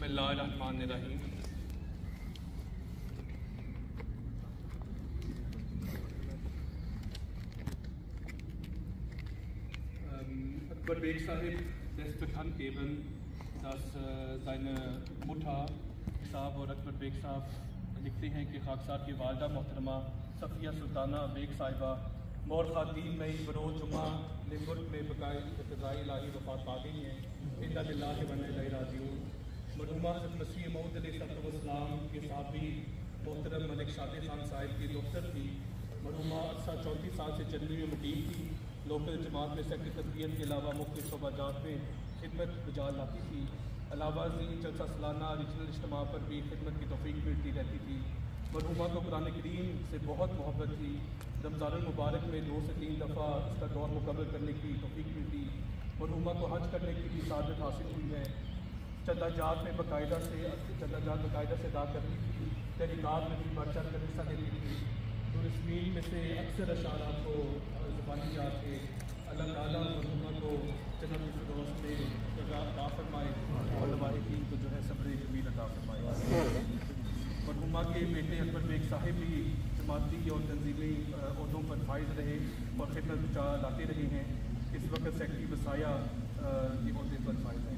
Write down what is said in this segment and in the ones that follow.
बिस्मिल्लाहिर्रहमानिर्रहीम। Akbar Beg Sahib lässt bekannt geben, dass seine Mutter Saab और Akbar bag साहब लिखते हैं कि खाकसार की वालदा मोहतरमा सफ़िया सुल्ताना बेग साहिबा मोर खातीन मई बरोज़ जुमा मुल्क में बकाई लाही वफ़ात पा गई हैं। इन्ना लिल्लाहि व इन्ना इलैहि राजिऊन। मरहूमा हज़रत मसीह मऊद अलैहिस्सलाम के साथी मोहतरम मलिक शादिर खान साहिब की डॉक्टर थी। मरहूमा अक्सर 34 साल से चंदी में मुकीम थी। लोकल जमात में सेक्रेटरी तरबियत के अलावा मुख्तलिफ शोबाजात में खिदमत बजा लाती थी। अलावा जलसा सालाना रीजनल इज्तिमा पर भी खिदमत की तौफीक मिलती रहती थी। मरहूमा को कुरान करीम से बहुत मोहब्बत थी। रमज़ानुल मुबारक में 2 से 3 दफ़ा इसका दौर मुकम्मल करने की तौफीक मिलती। मरहूमा को हज करने की भी सादत हासिल हुई है। चंदाजात में बाकायदा से अदा करती थी। तहरीकात में भी बढ़ चढ़ कर हिस्सा लेती थी। तो रस्मीन में से अक्सर अशारा को ज़ुबानी याद थे। अल्लाह ताला मरहूमा को जन्नत फिरदौस में अता फरमाए और लवाहिदीन को जो है सब्र जमील अता फरमाए। मरहूमा के बेटे अकबर बेग साहिब भी जमाती और तंजीमी अहदों पर फाइज रहे और खिदमत बचा लाते रहे हैं। इस वक्त सेक्रेटरी वसाया के अहदे पर फाइज हैं।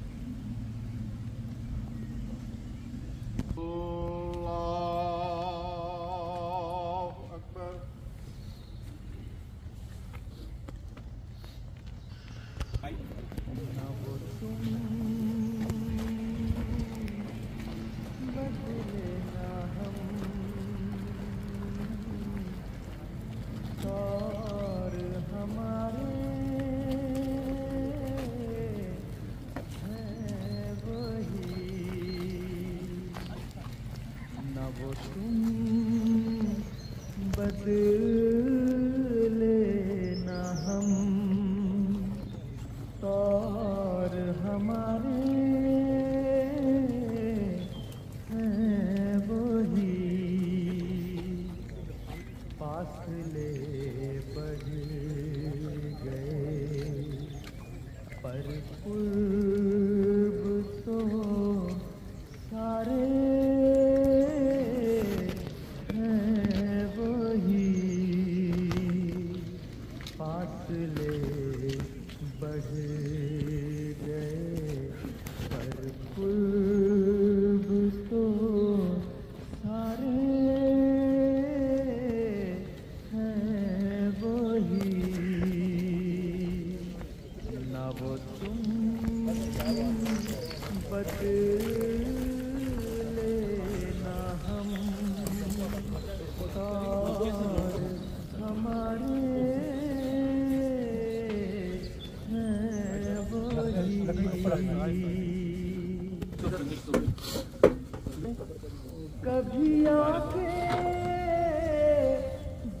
कभी आके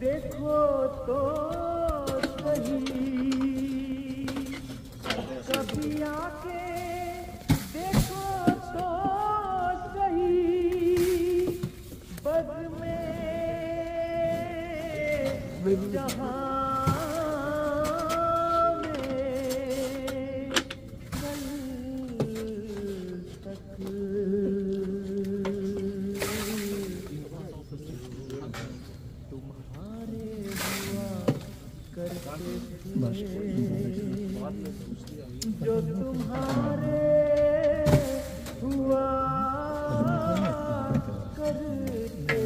देखो तो सही, कभी आके देखो तो सही, बद में जहाँ जो तुम्हारे हुआ करते थे,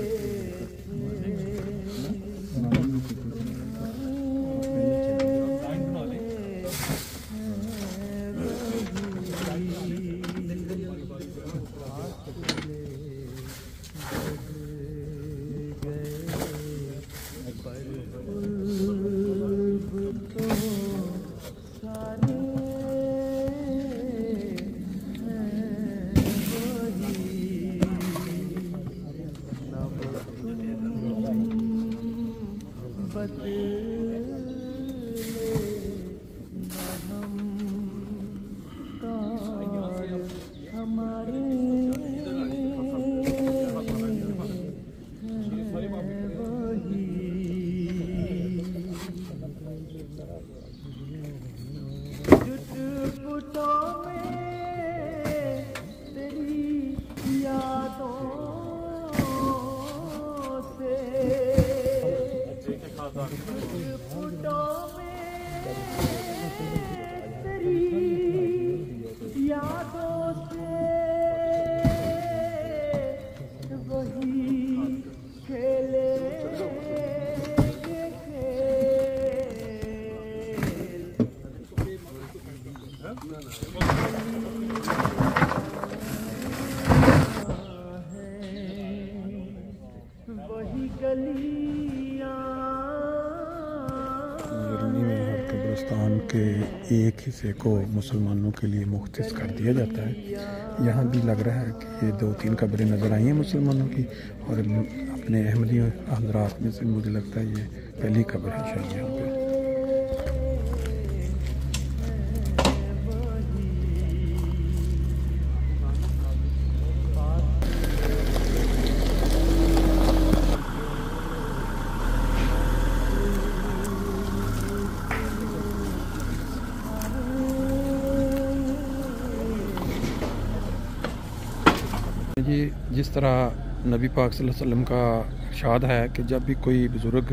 वही गलियां जर्मनी में हर कब्रिस्तान के एक हिस्से को मुसलमानों के लिए मुख्तस कर दिया जाता है। यहाँ भी लग रहा है कि ये 2-3 कब्रें नज़र आई हैं मुसलमानों की, और अपने अहमदी हज़रात में से मुझे लगता है ये पहली कब्र है शायद यहाँ पे। ये जिस तरह नबी पाक सल्लल्लाहु अलैहि वसल्लम का इरशाद है कि जब भी कोई बुज़ुर्ग,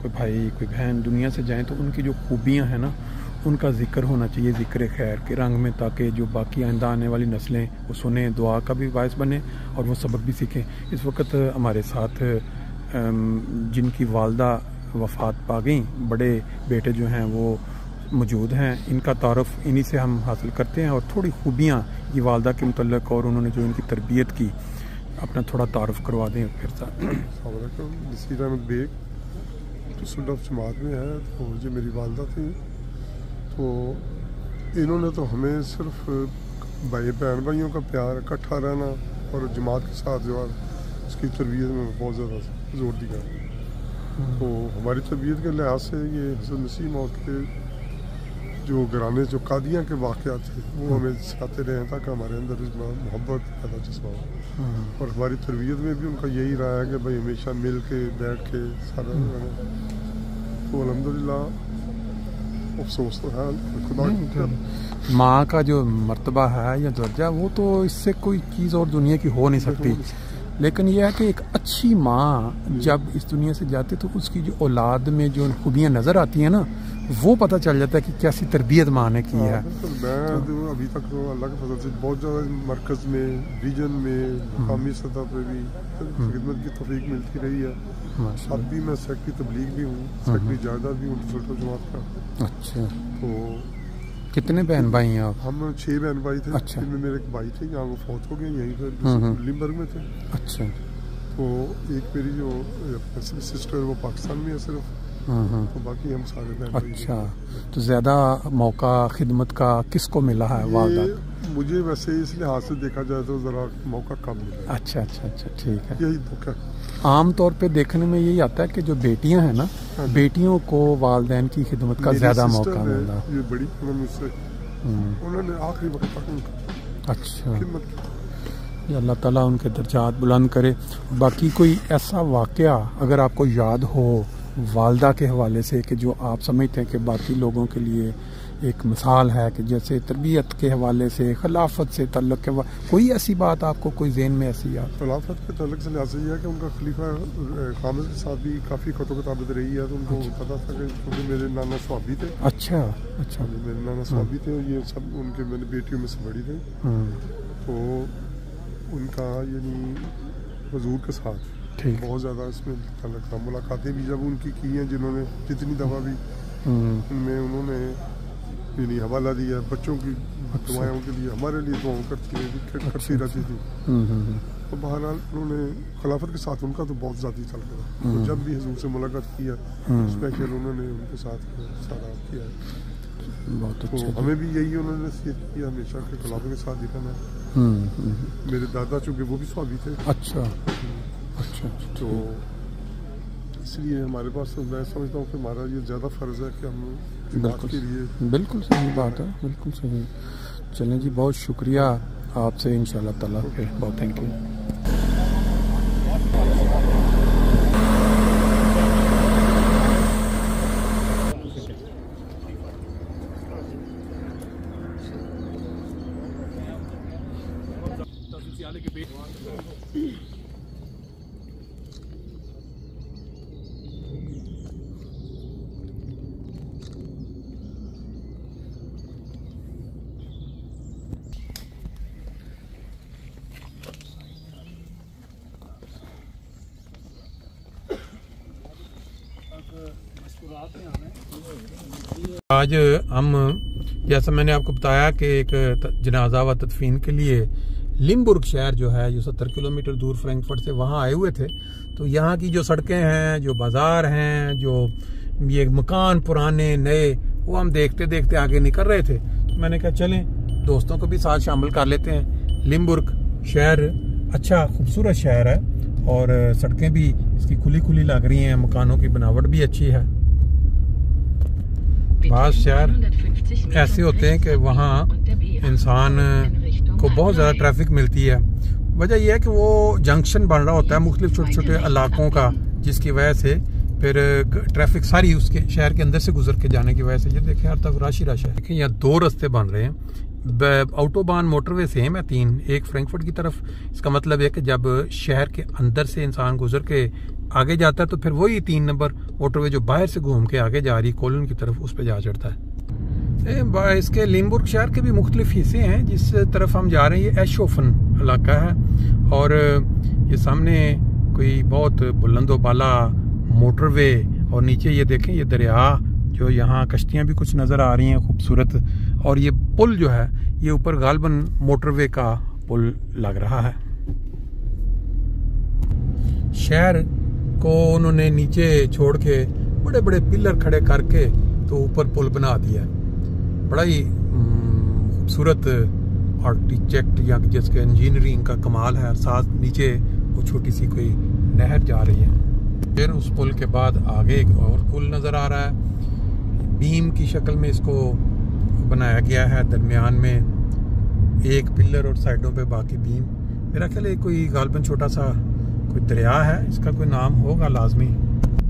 कोई भाई, कोई बहन दुनिया से जाएं तो उनकी जो खूबियां हैं ना, उनका ज़िक्र होना चाहिए, ज़िक्र खैर के रंग में, ताकि जो बाकी आइंदा आने वाली नस्लें वो सुने, दुआ का भी बायस बने और वो सबक भी सीखें। इस वक्त हमारे साथ जिनकी वालदा वफ़ात पा गई, बड़े बेटे जो हैं वो मौजूद हैं। इनका तारुफ़ इन्हीं से हम हासिल करते हैं और थोड़ी खूबियाँ ये वालदा के मुतल्लिक़ और उन्होंने जो इनकी तरबियत की, अपना थोड़ा तारुफ़ करवा दें फिर साथ। नसीर अहमद बेग तो जमात में है, तो ये मेरी वालदा थी। तो इन्होंने तो हमें सिर्फ बहन भाइयों का प्यार, इकट्ठा रहना और जमात के साथ जो है उसकी तरबियत में बहुत ज़्यादा जोर दिया। तो हमारी तरबियत के लिहाज से ये हज़रत मसीह मौद के जो घराने, जो कादियाँ के वाक़यात थे, वो हमें सिखाते रहे हैं ताकि हमारे अंदर मोहब्बत पैदा जज्बा हो। और हमारी तरबियत में भी उनका यही रहा है कि भाई हमेशा मिल के बैठ के सारा। तो अल्हम्दुलिल्लाह अफसोस तो है खुदा, माँ का जो मर्तबा है या दर्जा, वो तो इससे कोई चीज़ और दुनिया की हो नहीं सकती। लेकिन यह है कि एक अच्छी माँ जब इस दुनिया से जाती तो उसकी जो औलाद में जो खूबियाँ नज़र आती हैं ना, वो पता चल जाता है कि कैसी तरबियत माँ ने की है। मैं तो अभी तक तो अल्लाह के फजल से बहुत ज़्यादा मरकज़ में, रीजन में, मकामी सतह पर भी खिदमत की तौफीक मिलती रही है। अब भी मैं सेक्रेटरी तबलीग भी हूँ, सेक्रेटरी जायदाद भी हूँ सुल्तान जमात का। अच्छा, तो कितने बहन भाई हैं आप? हम 6 बहन भाई थे। अच्छा। जिनमें मेरे एक भाई थे, यहाँ वो फौत हो गए, यहीं पर लिम्बर्ग में थे। अच्छा। तो एक मेरी जो सिस्टर है वो पाकिस्तान में है सिर्फ, तो बाकी हम सारे बहन भाई। अच्छा, तो ज़्यादा मौका खिदमत का किसको मिला है? वालदा? मुझे वैसे इस लिहाज से देखा जाए तो ज़रा मौका कम मिला। अच्छा अच्छा अच्छा, ठीक है। यही दुख है। आम तौर पे देखने में यही आता है कि जो बेटियां हैं ना, बेटियों को वालिदैन की खिदमत का ज़्यादा मौका मिला। ये बड़ी मुझसे, उन्होंने आखिरी वक्त तक उनका अच्छा, खिदमत की। अल्लाह ताला उनके दर्जात बुलंद करे। बाकी कोई ऐसा वाक़या अगर आपको याद हो वालदा के हवाले से कि जो आप समझते हैं कि बाकी लोगों के लिए एक मिसाल है, कि जैसे तरबियत के हवाले से, खिलाफत से ताल्लुक़ के कोई ऐसी बात आपको कोई ज़हन में ऐसी याद? खिलाफत के ताल्लुक़ से लिहाज ये है कि उनका खलीफा खामिद के साथ भी काफ़ी खतों किताबत रही है। तो उनको पता था कि क्योंकि मेरे नाना स्वाबी थे। अच्छा अच्छा, मेरे नाना स्वाबी थे और ये सब उनके मेरे बेटियों में से बड़ी थे। तो उनका यानी हुजूर के साथ बहुत ज़्यादा इसमें ताल्लुक़ था। मुलाकातें भी जब उनकी की हैं, जिन्होंने जितनी दफ़ा भी उनमें उन्होंने यानी हवाला दिया बच्चों की दुआओं के लिए, हमारे लिए दुआओं करती रहती थी। तो बहरहाल उन्होंने खिलाफत के साथ उनका तो बहुत ज़्यादा ताल्लुक़ था। तो जब भी हुजूर से मुलाकात किया, स्पेशल उन्होंने उनके साथ सारा किया। बहुत तो अच्छा। हमें भी यही उन्होंने नसीहत किया हमेशा के खिलाफत के साथ ही रहना। मेरे दादा चूँकि वो भी स्वाबी थे। अच्छा अच्छा, तो इसलिए हमारे पास तो मैं समझता हूँ कि हमारा ये ज़्यादा फ़र्ज़ है कि हम बिल्कुल के लिए। बिल्कुल सही बात है, बिल्कुल सही। चलें जी, बहुत शुक्रिया आपसे, इंशाल्लाह ताला फिर बहुत थैंक यू। आज हम जैसा मैंने आपको बताया कि एक जनाजा व तदफीन के लिए लिम्बुर्ग शहर जो है, जो 70 किलोमीटर दूर फ्रैंकफर्ट से, वहाँ आए हुए थे। तो यहाँ की जो सड़कें हैं, जो बाज़ार हैं, जो ये मकान पुराने नए, वो हम देखते देखते आगे निकल रहे थे। तो मैंने कहा चलें दोस्तों को भी साथ शामिल कर लेते हैं। लिम्बुर्ग शहर अच्छा खूबसूरत शहर है और सड़कें भी इसकी खुली खुली लग रही हैं, मकानों की बनावट भी अच्छी है। बाज़ शहर ऐसे होते हैं कि वहाँ इंसान को बहुत ज़्यादा ट्रैफिक मिलती है। वजह यह है कि वो जंक्शन बन रहा होता है मुख्तलिफ छोटे छोटे इलाकों का, जिसकी वजह से फिर ट्रैफिक सारी उसके शहर के अंदर से गुजर के जाने की वजह से, ये देखें हर तरफ राशि राशि है। देखिए यहाँ 2 रास्ते बन रहे हैं, ऑटोबान मोटरवे सेम है 3, एक फ्रैंकफर्ट की तरफ। इसका मतलब है कि जब शहर के अंदर से इंसान गुजर के आगे जाता है तो फिर वही 3 नंबर मोटरवे जो बाहर से घूम के आगे जा रही कोलन की तरफ, उस पर जा चढ़ता है। इसके लिम्बुर्ग शहर के भी मुख्तलिफ हिस्से हैं। जिस तरफ हम जा रहे हैं ये एशोफन इलाका है और ये सामने कोई बहुत बुलंदो बाला मोटरवे और नीचे ये देखें ये दरिया, जो यहाँ कश्तियाँ भी कुछ नज़र आ रही हैं खूबसूरत, और ये पुल जो है ये ऊपर गालबन मोटरवे का पुल लग रहा है। शहर को उन्होंने नीचे छोड़ के बड़े बड़े पिलर खड़े करके तो ऊपर पुल बना दिया। बड़ा ही खूबसूरत आर्किटेक्ट या जिसके इंजीनियरिंग का कमाल है। साथ नीचे वो छोटी सी कोई नहर जा रही है। फिर उस पुल के बाद आगे एक और पुल नज़र आ रहा है, बीम की शक्ल में इसको बनाया गया है, दरमियान में एक पिलर और साइडों पे बाकी बीम। मेरा ख्याल है कोई गालबन छोटा सा कोई दरिया है, इसका कोई नाम होगा लाजमी।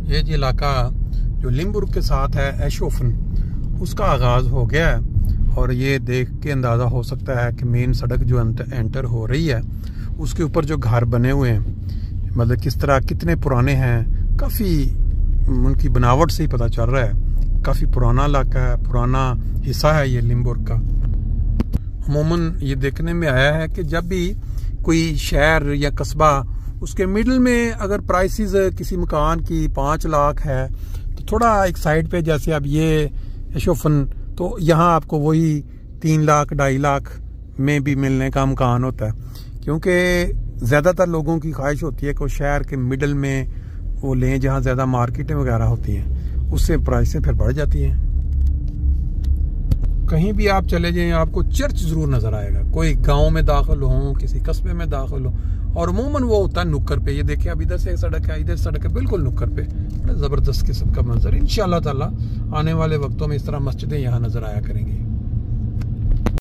ये जो इलाका जो लिम्बुर्ग के साथ है एशोफन, उसका आगाज़ हो गया है और ये देख के अंदाज़ा हो सकता है कि मेन सड़क जो एंटर हो रही है उसके ऊपर जो घर बने हुए हैं, मतलब किस तरह कितने पुराने हैं, काफ़ी उनकी बनावट से ही पता चल रहा है। काफ़ी पुराना इलाका है, पुराना हिस्सा है ये लिम्बुर्ग का। अमूमन ये देखने में आया है कि जब भी कोई शहर या कस्बा उसके मिडल में अगर प्राइसेस किसी मकान की 5 लाख है तो थोड़ा एक साइड पे, जैसे अब ये एशोफन, तो यहाँ आपको वही 3 लाख 2.5 लाख में भी मिलने का मकान होता है, क्योंकि ज़्यादातर लोगों की ख्वाहिश होती है कि शहर के मिडल में वो लें जहाँ ज़्यादा मार्केटें वगैरह होती हैं, उससे प्राइसें फिर बढ़ जाती हैं। कहीं भी आप चले जाएं आपको चर्च ज़रूर नज़र आएगा, कोई गांव में दाखिल हो, किसी कस्बे में दाखिल हो, और अमूमन वो होता है नुक्कर पे। ये देखिए अब इधर से एक सड़क है, इधर सड़क है, बिल्कुल नुक्कर पे। बड़ा ज़बरदस्त किस्म का मंजर। इंशाअल्लाह ताला आने वाले वक्तों में इस तरह मस्जिदें यहाँ नज़र आया करेंगी।